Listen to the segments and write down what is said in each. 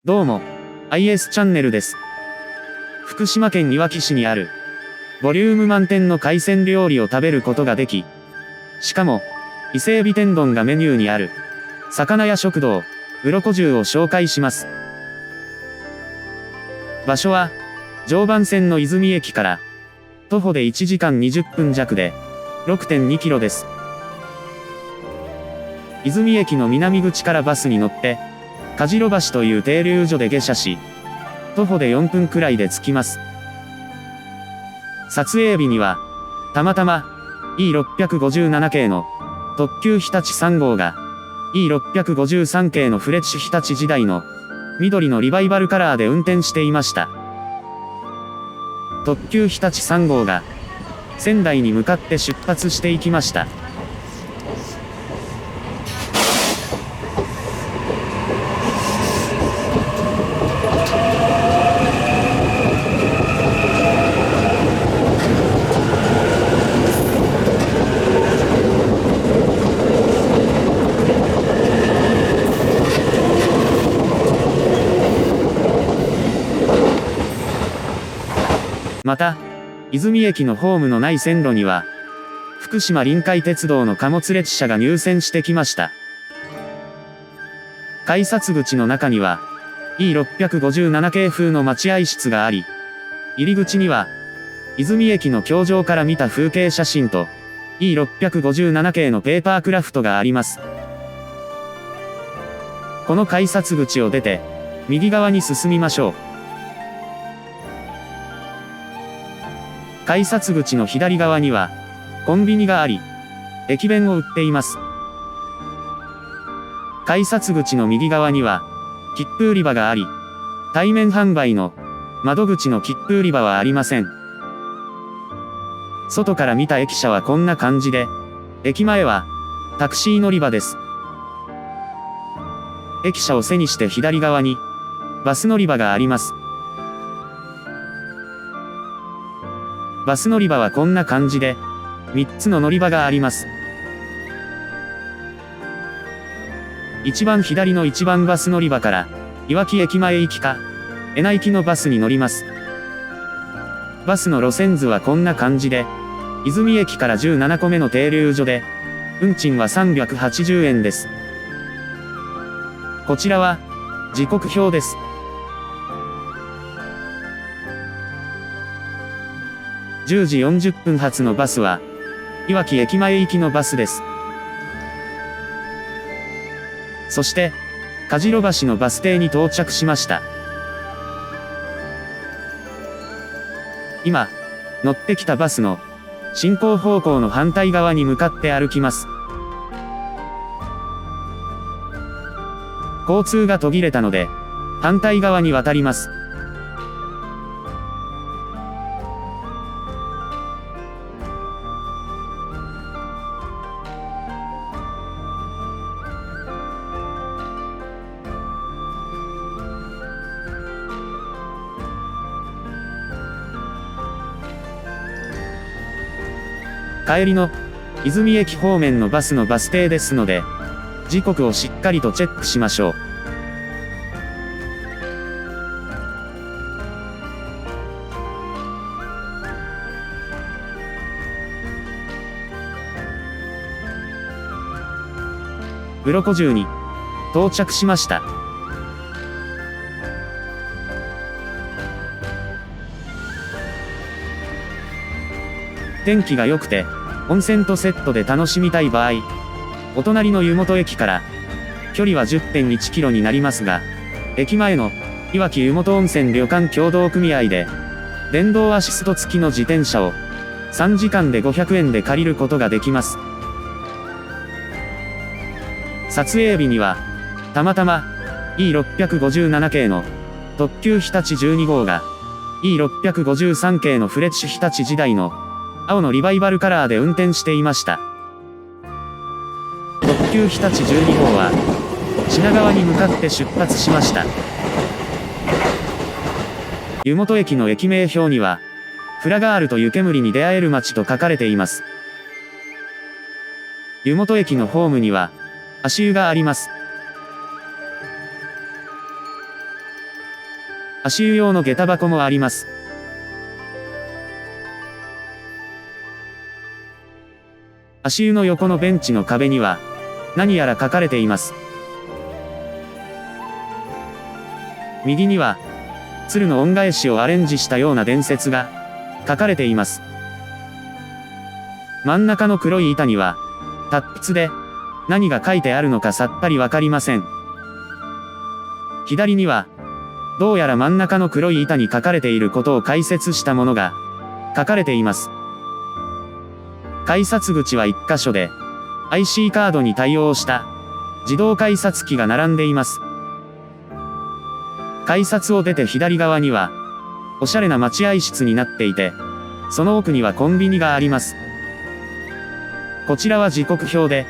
どうも、IS チャンネルです。福島県いわき市にある、ボリューム満点の海鮮料理を食べることができ、しかも、伊勢海老天丼がメニューにある、魚屋食堂、鱗重を紹介します。場所は、常磐線の泉駅から、徒歩で1時間20分弱で、6.2 キロです。泉駅の南口からバスに乗って、梶路橋という停留所で下車し、徒歩で4分くらいで着きます。撮影日には、たまたま、E657 系の特急日立3号が、E653 系のフレッシュ日立時代の緑のリバイバルカラーで運転していました。特急日立3号が、仙台に向かって出発していきました。また、泉駅のホームのない線路には、福島臨海鉄道の貨物列車が入線してきました。改札口の中には、E657 系風の待合室があり、入り口には、泉駅の橋上から見た風景写真と、E657 系のペーパークラフトがあります。この改札口を出て、右側に進みましょう。改札口の左側には、コンビニがあり、駅弁を売っています。改札口の右側には、切符売り場があり、対面販売の窓口の切符売り場はありません。外から見た駅舎はこんな感じで、駅前はタクシー乗り場です。駅舎を背にして左側に、バス乗り場があります。バス乗り場はこんな感じで、3つの乗り場があります。一番左の1番バス乗り場から、いわき駅前行きか、恵那行きのバスに乗ります。バスの路線図はこんな感じで、泉駅から17個目の停留所で、運賃は380円です。こちらは、時刻表です。10時40分発のバスは、いわき駅前行きのバスです。そして、梶路橋のバス停に到着しました。今、乗ってきたバスの、進行方向の反対側に向かって歩きます。交通が途切れたので、反対側に渡ります。帰りの泉駅方面のバスのバス停ですので、時刻をしっかりとチェックしましょう。鱗重に到着しました。天気が良くて、温泉とセットで楽しみたい場合、お隣の湯本駅から、距離は 10.1 キロになりますが、駅前の、いわき湯本温泉旅館協同組合で、電動アシスト付きの自転車を、3時間で500円で借りることができます。撮影日には、たまたま、E657 系の、特急日立12号が、E653 系のフレッシュ日立時代の、青のリバイバルカラーで運転していました。特急日立12号は、品川に向かって出発しました。湯本駅の駅名表には、フラガールと湯煙に出会える街と書かれています。湯本駅のホームには、足湯があります。足湯用の下駄箱もあります。足湯の横のベンチの壁には、何やら書かれています。右には、鶴の恩返しをアレンジしたような伝説が、書かれています。真ん中の黒い板には、達筆で、何が書いてあるのかさっぱりわかりません。左には、どうやら真ん中の黒い板に書かれていることを解説したものが、書かれています。改札口は1箇所で、IC カードに対応した自動改札機が並んでいます。改札を出て左側には、おしゃれな待合室になっていて、その奥にはコンビニがあります。こちらは時刻表で、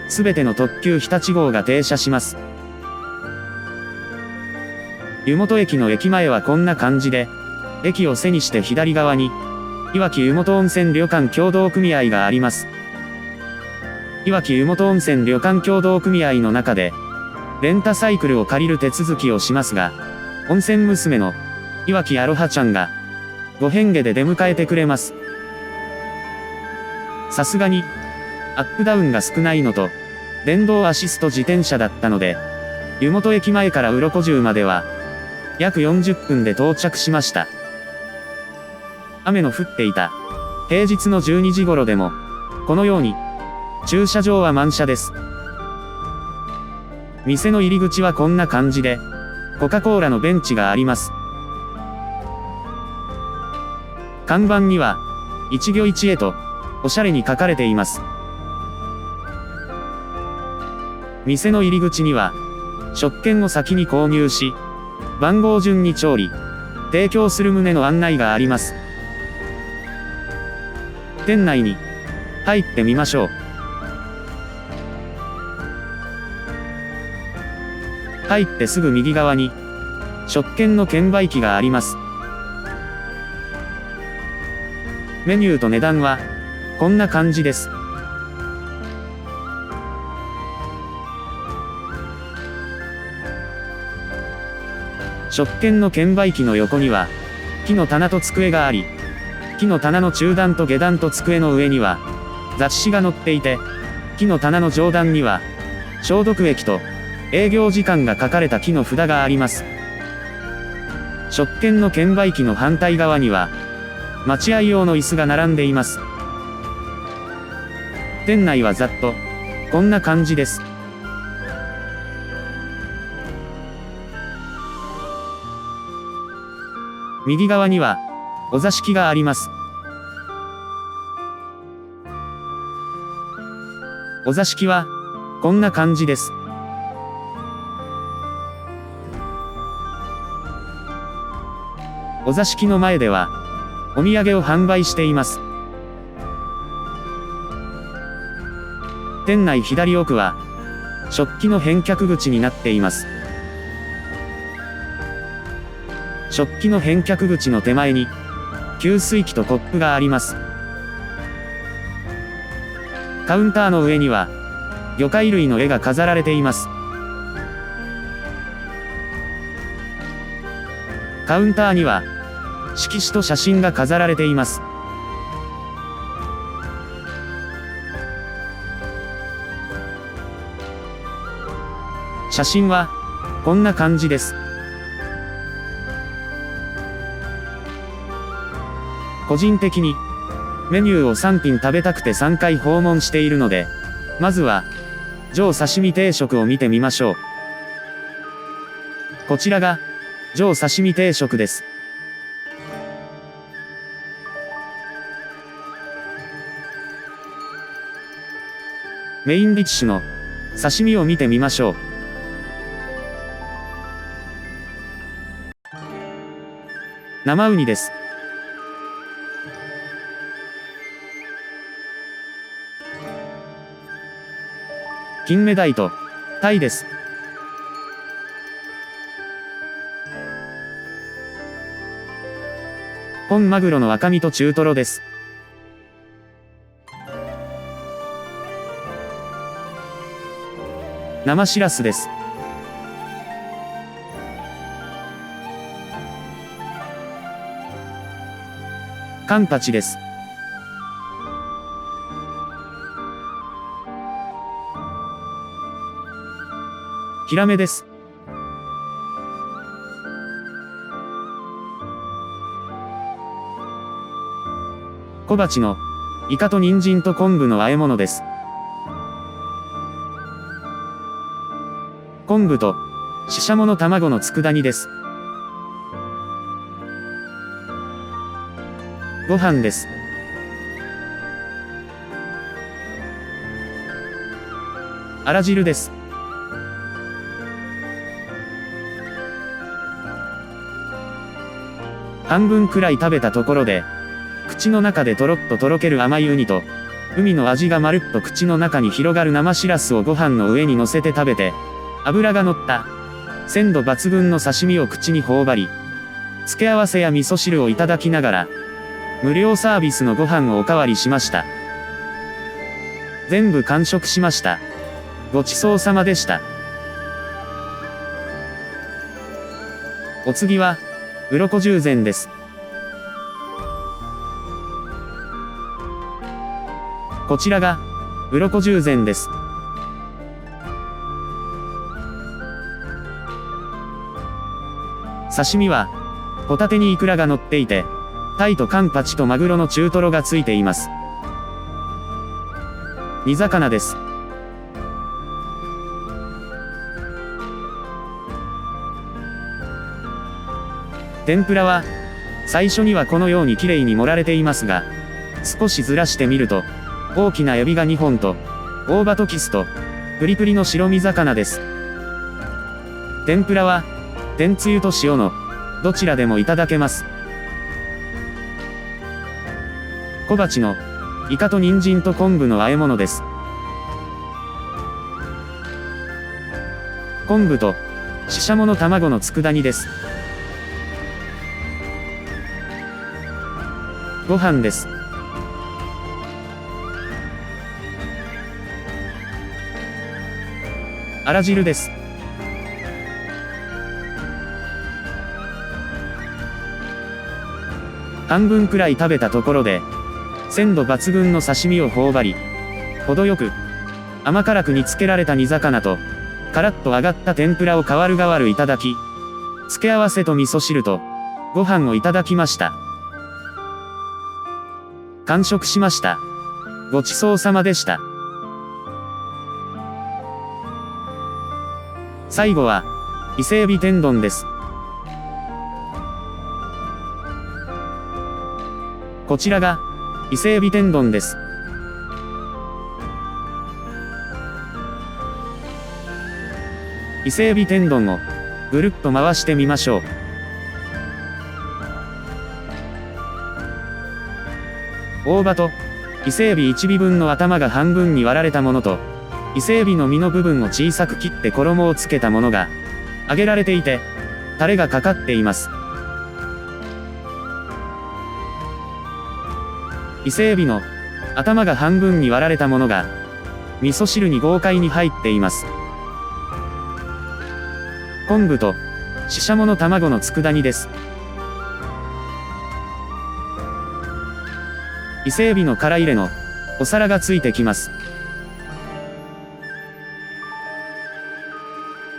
すべての特急日立号が停車します。湯本駅の駅前はこんな感じで、駅を背にして左側に、いわき湯本温泉旅館協同組合があります。いわき湯本温泉旅館協同組合の中で、レンタサイクルを借りる手続きをしますが、温泉娘の、いわきアロハちゃんが、ご変化で出迎えてくれます。さすがに、アップダウンが少ないのと、電動アシスト自転車だったので、湯本駅前から鱗重までは、約40分で到着しました。雨の降っていた、平日の12時頃でも、このように、駐車場は満車です。店の入り口はこんな感じで、コカ・コーラのベンチがあります。看板には、一魚一会と、おしゃれに書かれています。店の入り口には、食券を先に購入し、番号順に調理、提供する旨の案内があります。店内に、入ってみましょう。入ってすぐ右側に、食券の券売機があります。メニューと値段は、こんな感じです。食券の券売機の横には、木の棚と机があり、木の棚の中段と下段と机の上には、雑誌が載っていて、木の棚の上段には、消毒液と、営業時間が書かれた木の札があります。食券の券売機の反対側には、待合用の椅子が並んでいます。店内はざっと、こんな感じです。右側には、お座敷があります。お座敷は、こんな感じです。お座敷の前では、お土産を販売しています。店内左奥は、食器の返却口になっています。食器の返却口の手前に、給水器とコップがあります。カウンターの上には、魚介類の絵が飾られています。カウンターには、色紙と写真が飾られています。写真は、こんな感じです。個人的に、メニューを3品食べたくて3回訪問しているので、まずは、上刺身定食を見てみましょう。こちらが、上刺身定食です。メインディッシュの、刺身を見てみましょう。生ウニです。金目鯛と、タイです。本マグロの赤身と中トロです。生しらすです。カンパチです。ヒラメです。小鉢のイカと人参と昆布の和え物です。昆布とししゃもの卵の佃煮です。ご飯です。あら汁です。半分くらい食べたところで、口の中でとろっととろける甘いウニと、海の味がまるっと口の中に広がる生しらすをご飯の上に乗せて食べて、脂が乗った、鮮度抜群の刺身を口に頬張り、付け合わせや味噌汁をいただきながら、無料サービスのご飯をおかわりしました。全部完食しました。ごちそうさまでした。お次は、鱗重膳です。こちらが、鱗重膳です。刺身は、ホタテにイクラが乗っていて、タイとカンパチとマグロの中トロがついています。煮魚です。天ぷらは、最初にはこのように綺麗に盛られていますが、少しずらしてみると、大きなエビが2本と、大葉とキスと、プリプリの白身魚です。天ぷらは、天つゆと塩の、どちらでもいただけます。小鉢の、イカと人参と昆布の和え物です。昆布と、ししゃもの卵の佃煮です。ご飯です。あら汁です。半分くらい食べたところで、鮮度抜群の刺身を頬張り、程よく、甘辛く煮つけられた煮魚と、カラッと揚がった天ぷらを代わる代わるいただき、付け合わせと味噌汁と、ご飯をいただきました。完食しました。ごちそうさまでした。最後は、伊勢海老天丼です。こちらが、伊勢海老天丼です。伊勢海老天丼を、ぐるっと回してみましょう。大葉と、伊勢海老1尾分の頭が半分に割られたものと、伊勢海老の身の部分を小さく切って衣をつけたものが、揚げられていて、タレがかかっています。伊勢海老の、頭が半分に割られたものが、味噌汁に豪快に入っています。昆布と、ししゃもの卵の佃煮です。伊勢海老の殻入れの、お皿がついてきます。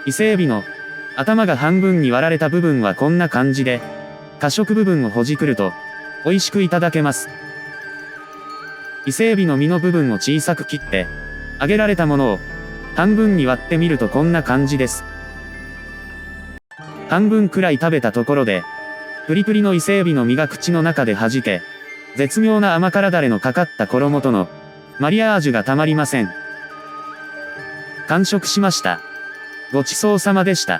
伊勢海老の、頭が半分に割られた部分はこんな感じで、過食部分をほじくると、美味しくいただけます。伊勢海老の身の部分を小さく切って、揚げられたものを、半分に割ってみるとこんな感じです。半分くらい食べたところで、プリプリの伊勢海老の身が口の中で弾け、絶妙な甘辛だれのかかった衣との、マリアージュがたまりません。完食しました。ごちそうさまでした。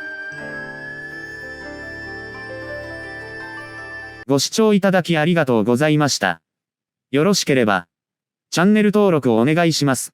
ご視聴いただきありがとうございました。よろしければ、チャンネル登録をお願いします。